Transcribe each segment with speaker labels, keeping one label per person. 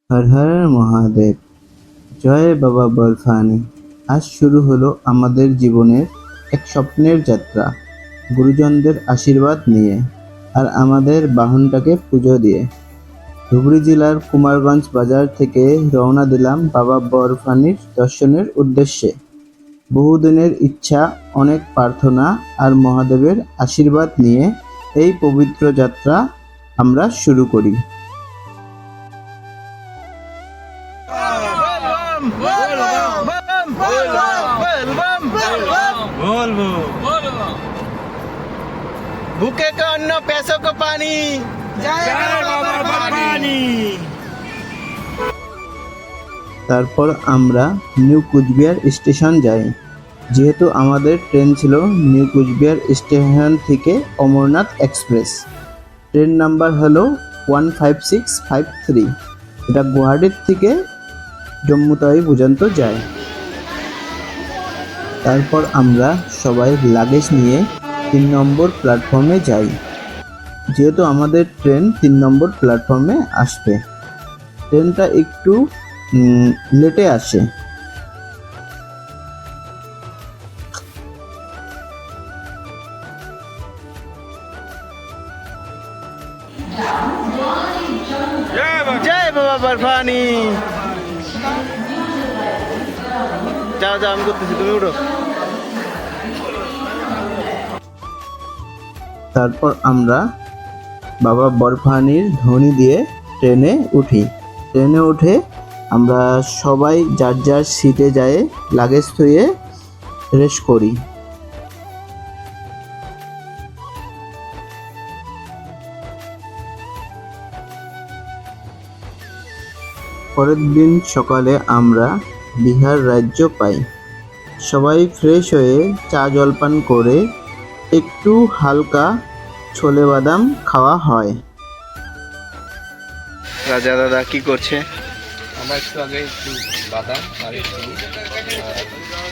Speaker 1: হর হর মহাদেব। জয় বাবা বরফানি। আজ শুরু হলো আমাদের জীবনের এক স্বপ্নের যাত্রা, গুরুজনদের আশীর্বাদ নিয়ে আর আমাদের বাহনটাকে পুজো দিয়ে। ধুবড়ী জেলার কুমারগঞ্জ বাজার থেকে রওনা দিলাম বাবা বরফানির দর্শনের উদ্দেশ্যে। বহুদিনের ইচ্ছা, অনেক প্রার্থনা আর মহাদেবের আশীর্বাদ নিয়ে এই পবিত্র যাত্রা আমরা শুরু করি।
Speaker 2: भूखे का अन्न पैसों का पानी। जय बाबा बर्फानी।
Speaker 1: তারপর আমরা নিউ কুচবিহার স্টেশন যাই। যেহেতু আমাদের ট্রেন ছিল নিউ কুচবিহার স্টেশন থেকে অমরনাথ এক্সপ্রেস। ট্রেন নাম্বার হলো 15653। এটা গুয়াহাটির থেকে জম্মু তাওয়াই পর্যন্ত যায়। তারপর আমরা সবাই লাগেজ নিয়ে 3 নম্বর প্ল্যাটফর্মে যাই। যেহেতু আমাদের ট্রেন 3 নম্বর প্ল্যাটফর্মে আসবে, ট্রেনটা একটু লেটে আসে।
Speaker 2: जय बाबा बर्फानी। যাও যাও, আমি করতেছি, তুমি উঠো।
Speaker 1: তারপর আমরা বাবা বরফানির ধ্বনি দিয়ে ট্রেনে উঠি। ট্রেনে উঠে আমরা সবাই যার যার সিটে যায় লাগেজ থুয়ে রেস্ট করি। পরের দিন সকালে আমরা বিহার রাজ্য পাই। সবাই ফ্রেশ হয়ে চা জলপান করে একটু হালকা ছোলে বাদাম খাওয়া হয়।
Speaker 2: রাজা দাদা কি করছে?
Speaker 3: আমরা একটু আগে একটু বাদাম আর একটু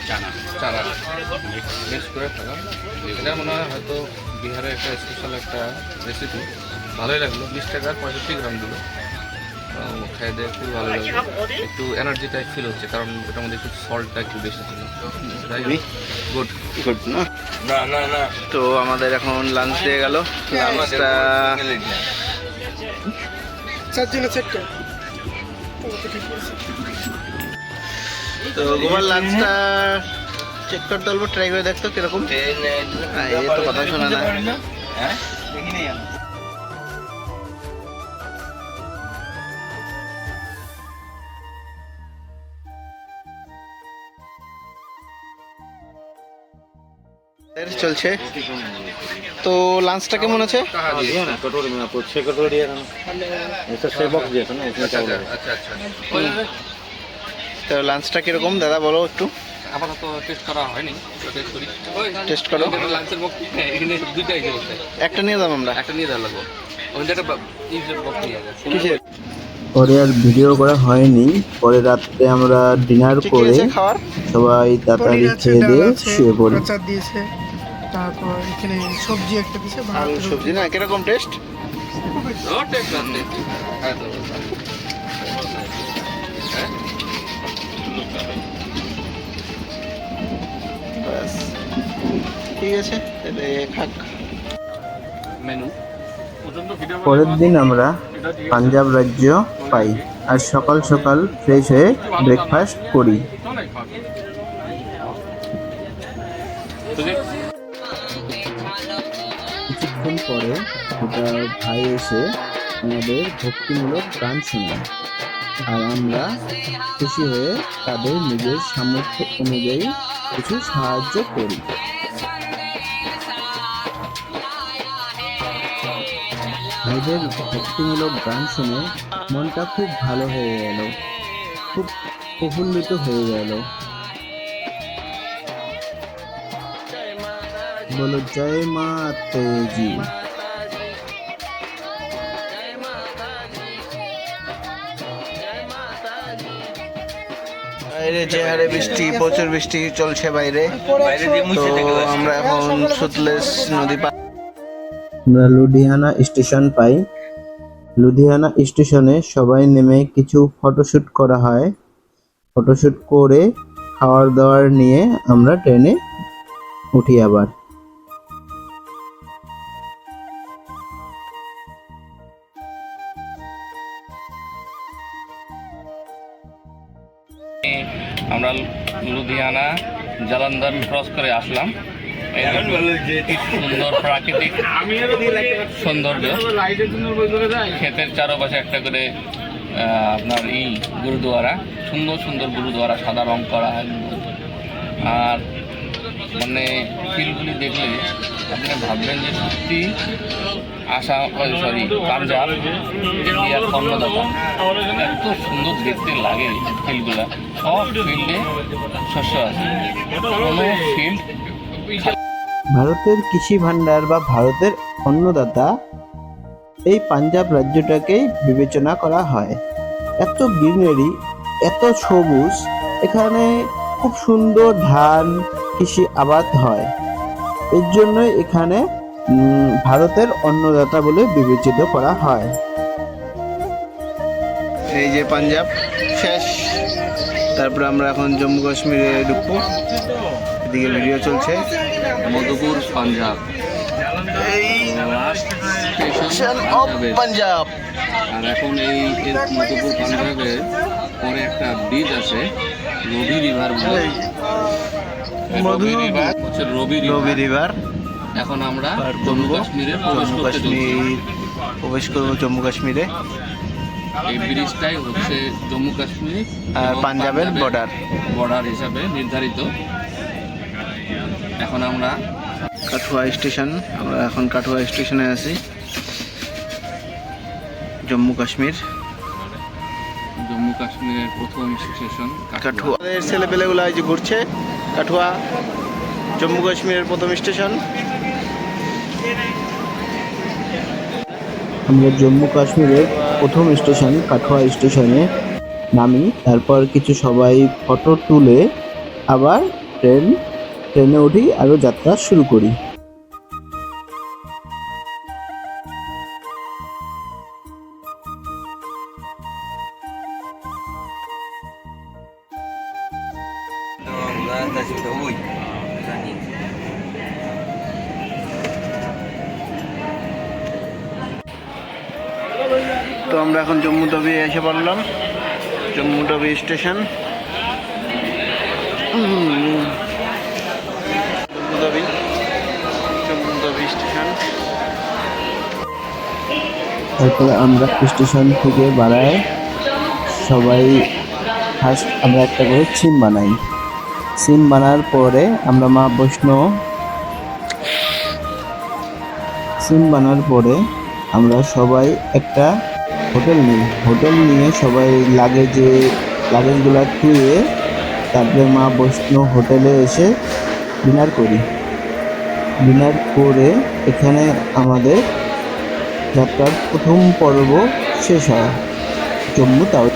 Speaker 3: চানা চানা মিক্স করে খেলাম। এটা মনে হয় হয়তো বিহারের একটা স্পেশাল একটা রেসিপি। ভালোই লাগলো। 20 টাকার 65 গ্রাম দিল। খেয়ে দিয়ে খুব ভালো লাগলো। একটু এনার্জি টাইপ ফিল হচ্ছে, কারণ এটার মধ্যে একটু সল্টটা একটু বেশি ছিল। গুড
Speaker 2: গুড না?
Speaker 3: না না না।
Speaker 2: তো আমাদের এখন লাঞ্চ দিয়ে গেল। লাঞ্চটা তো গোপাল লাঞ্চটা চেক করতে বলবো, ট্রাই করে দেখতো কিরকম। এই তো কথা শোনা না। চলছে। তো লাঞ্চটা কেমন আছে?
Speaker 4: कटोरी में आपको 6 कटोरी दिया था ना, ऐसा 6 बॉक्स दिया था ना, इसमें चावल है।
Speaker 3: আচ্ছা আচ্ছা।
Speaker 2: তো লাঞ্চটা কিরকম দাদা বলো একটু।
Speaker 3: আপাতত টেস্ট করা হয়নি, টেস্ট করি।
Speaker 2: টেস্ট করো।
Speaker 3: লাঞ্চের বক্স এখানে দুইটা এসে বলতে
Speaker 2: একটা নিয়ে যাবো আমরা।
Speaker 3: একটা নিয়ে দেওয়া লাগবো। ওই একটা ইজের বক্স নিয়ে গেছে।
Speaker 2: কিসের?
Speaker 1: পরে আর ভিডিও করা হয়নি। পরে রাত্রে আমরা ডিনার
Speaker 2: কি
Speaker 1: করে
Speaker 2: আছে খাওয়ার?
Speaker 1: সবাই তাড়াতাড়ি খেয়ে দিয়ে শুয়ে পড়ি।
Speaker 5: আচার দিয়েছে, তারপর এখানে সবজি একটা দিয়েছে, ভাত,
Speaker 2: আলু সবজি না, কিরকম টেস্ট?
Speaker 3: ও টেস্ট আছে। হ্যাঁ তো
Speaker 2: ব্যাস, ঠিক আছে তাহলে খাক।
Speaker 3: মেনু
Speaker 1: পরের দিন আমরা পাঞ্জাব রাজ্য পাই আর সকাল সকাল ফ্রেশ হয়ে ব্রেকফাস্ট করি। কিছুক্ষণ পরে একটা ভাই এসে আমাদের ভক্তিমূলক গান শোনায় আর আমরা খুশি হয়ে তাদের নিজের সামর্থ্য অনুযায়ী কিছু সাহায্য করি। ভাইদের ভক্তিমূলক গান শুনে মনটা খুব ভালো হয়ে গেল, খুব প্রফুল্লিত হয়ে গেল। বলো জয় মা তেজি।
Speaker 2: বাইরে যে হারে বৃষ্টি, প্রচুর বৃষ্টি চলছে বাইরে। তো আমরা এখন সুতলেজ নদী
Speaker 1: আমরা লুধিয়ানা স্টেশন পাই। লুধিয়ানা স্টেশনে সবাই নেমে কিছু ফটোশ্যুট করা হয়। ফটোশ্যুট করে খাওয়ার দাওয়ার নিয়ে আমরা ট্রেনে উঠি আবার।
Speaker 3: আমরা লুধিয়ানা জালান্ধার ক্রস করে আসলাম। এই দেখুন, সুন্দর প্রাকৃতিক সৌন্দর্য, ক্ষেতের চারপাশে একটা করে আপনার গুরুদুয়ারা, সুন্দর সুন্দর গুরুদুয়ারা, সাদা রং করা একদম। আর মানে ফিলগুলি দেখলে আপনি ভাববেন যে সত্যি পাঞ্জাব ইন্ডিয়ার অন্নদাতা। এত সুন্দর দেখতে লাগে ফিল্ডগুলা। সব ফিল্ডে শস্য আছে, কোনো ফিল্ড
Speaker 1: ভারতের কৃষি ভাণ্ডার বা ভারতের অন্নদাতা এই পাঞ্জাব রাজ্যটাকেই বিবেচনা করা হয়। এত গ্রিনারি, এত সবুজ, এখানে খুব সুন্দর ধান কৃষি আবাদ হয়। এর জন্যই এখানে ভারতের অন্নদাতা বলে বিবেচিত করা হয়।
Speaker 2: এই যে পাঞ্জাব শেষ, তারপরে আমরা এখন জম্মু কাশ্মীরে ঢুকবো। এদিকে ভিডিও চলছে।
Speaker 3: মধুপুর পাঞ্জাব
Speaker 2: এই স্টেশন অফ পাঞ্জাব।
Speaker 3: আর এখন এই মধুপুর পাঞ্জাবের পরে একটা ব্রিজ আছে, রবি রিভার বলে। রবি রিভার হচ্ছে রবি
Speaker 2: রিভার।
Speaker 3: এখন আমরা জম্মু কাশ্মীরে
Speaker 2: প্রবেশ করবো জম্মু কাশ্মীরে।
Speaker 3: এই ব্রিজটাই হচ্ছে জম্মু কাশ্মীর
Speaker 2: আর
Speaker 3: এবং
Speaker 2: পাঞ্জাবের
Speaker 3: বর্ডার হিসাবে নির্ধারিত। এখন আমরা
Speaker 2: কাঠুয়া স্টেশন, আমরা এখন কাঠুয়া স্টেশনে আছি, জম্মু কাশ্মীর।
Speaker 3: জম্মু কাশ্মীরের প্রথম স্টেশন
Speaker 2: কাঠুয়া। ছেলেপেলেগুলো এই যে ঘুরছে। কাঠুয়া জম্মু কাশ্মীরের প্রথম স্টেশন।
Speaker 1: আমরা জম্মু কাশ্মীরের প্রথম স্টেশন কাঠুয়া স্টেশনে নামি। তারপর কিছু সবাই ফটো তুলে আবার ট্রেনে উঠি, আরও যাত্রা শুরু করি।
Speaker 2: তো আমরা এখন জম্মু তাবি এসে পড়লাম, জম্মু তাবি স্টেশন। জম্মু তাবি স্টেশন।
Speaker 1: তারপরে আমরা স্টেশন থেকে বাড়ায় সবাই ফার্স্ট আমরা একটা করে সিম বানাই। সিম বানার পরে আমরা মা বৈষ্ণো সিম বানার পরে আমরা সবাই একটা হোটেল নিই। হোটেল নিয়ে সবাই লাগেজগুলো ধুয়ে তারপরে মা বৈষ্ণো হোটেলে এসে ডিনার করি। ডিনার করে এখানে আমাদের যাত্রার প্রথম পর্ব শেষ হয় জম্মু তাওয়াই।